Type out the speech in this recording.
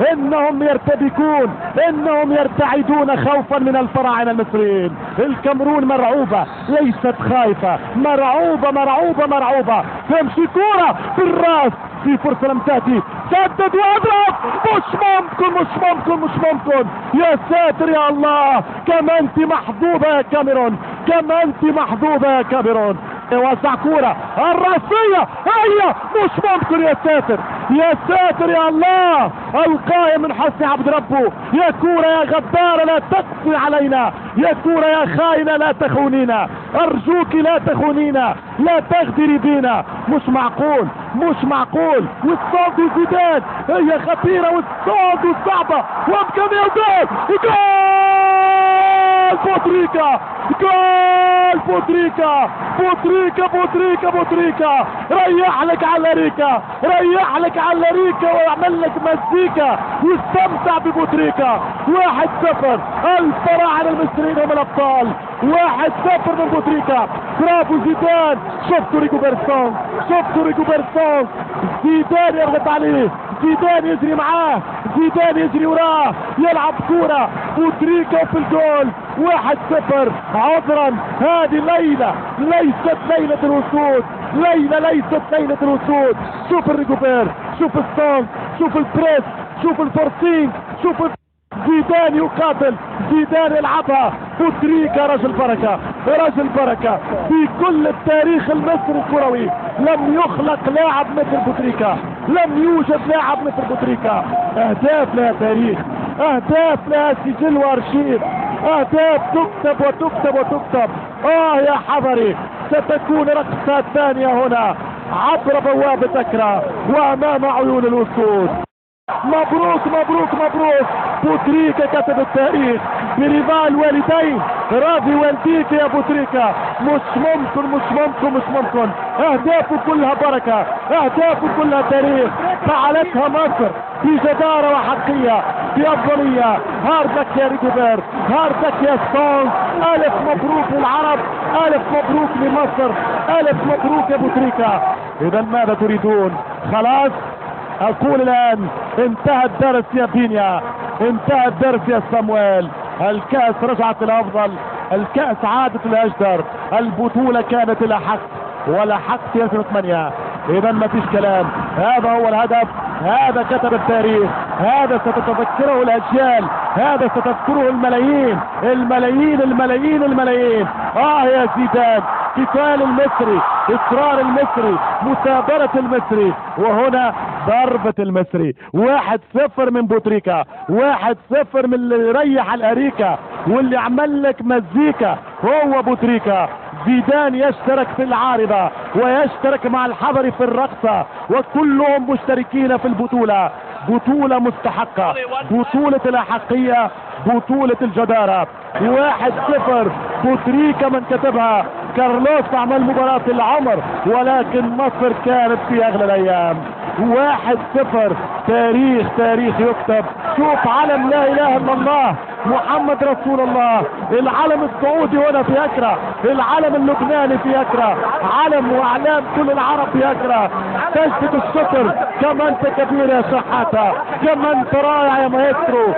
انهم يرتبكون، انهم يرتعدون خوفا من الفراعنة المصريين. الكاميرون مرعوبة ليست خايفة، مرعوبة مرعوبة مرعوبة. تمشي كورة في الراس، في فرصة لم تأتي، سدد واضرب، مش ممكن مش ممكن مش ممكن. يا ساتر يا الله، كما انت محظوظة يا كاميرون، كما انت محظوظة يا كاميرون. وسع كورة الرأسية، هي مش ممكن. يا ساتر يا ساتر يا الله، القائم من حسن عبد ربه. يا كورة يا غدارة لا تقسي علينا، يا كورة يا خاينة لا تخونينا، ارجوك لا تخونينا، لا تغدري بينا. مش معقول مش معقول. والصوت زيدان، هي خطيرة والصوت صعبة وامكانية. جول جول بوتريكا، جول بوتريكا بوتريكا بوتريكا بوتريكا. ريح لك على ريكا، ريح لك على ريكا ويعمل لك مزيكا واستمتع ببوتريكا. 1-0 الفراعنة المصريين هم الابطال. 1-0 من بوتريكا. برافو زيدان. شفتوا ريكوبرسون، شفتوا ريكوبرسون. زيدان يضغط عليه، زيدان يجري معاه، زيدان يجري وراه، يلعب كورة بوتريكا في الجول. 1-0. عذرا، هذه ليلة ليست ليلة الوصول، ليلة ليست ليلة الوصول. شوف الريكوبير، شوف السونج، شوف البريس، شوف الفورسينج، شوف زيدان يقاتل، زيدان يلعبها. بوتريكا رجل بركة، رجل بركة في كل التاريخ المصري الكروي. لم يخلق لاعب مثل بوتريكا، لم يوجد لاعب مثل بوتريكا. اهداف لها تاريخ، اهداف لها سجل وارشيف، اهداف تكتب وتكتب وتكتب. يا حضري، ستكون رقصة ثانية هنا عبر بوابة أكرا وامام عيون الوصول. مبروك مبروك مبروك. بوتريكا كتب التاريخ برضا الوالدين. راضي والديك يا بوتريكا. مش ممكن مش ممكن مش ممكن. اهدافه كلها بركة، اهدافه كلها تاريخ. فعلتها مصر بجدارة وحقية بأفضلية. هاردك يا ريكوبير، هاردك يا ستونز. الف مبروك للعرب، الف مبروك لمصر، الف مبروك يا بوتريكا. اذا ماذا تريدون؟ خلاص اقول الان انتهى الدرس يا بينيا، انتهى الدرس يا صامويل. الكأس رجعت الافضل، الكأس عادت الاجدر، البطولة كانت الاحق والاحق في 2008. اذا ما فيش كلام، هذا هو الهدف، هذا كتب التاريخ، هذا ستتذكره الاجيال، هذا ستذكره الملايين الملايين الملايين الملايين. يا زيدان، قتال المصري، اصرار المصري، مثابرة المصري، وهنا ضربة المصري. 1-0 من بوتريكا، 1-0 من اللي يريح الاريكا واللي عمل لك مزيكا هو بوتريكا. زيدان يشترك في العارضة ويشترك مع الحضري في الرقصة، وكلهم مشتركين في البطولة. بطولة مستحقة، بطولة الأحقية، بطولة الجدارة. 1-0 بوتريكا من كتبها. كارلوس عمل مباراة العمر، ولكن مصر كانت في اغلى الايام. 1-0 تاريخ، تاريخ يكتب. شوف علم لا اله الا الله محمد رسول الله، العلم السعودي هنا في اكرا، العلم اللبناني في اكرا، علم واعلام كل العرب في اكرا. تجدد الشكر. كما انت كبير يا شحاتة، كما انت رائع يا مايسترو،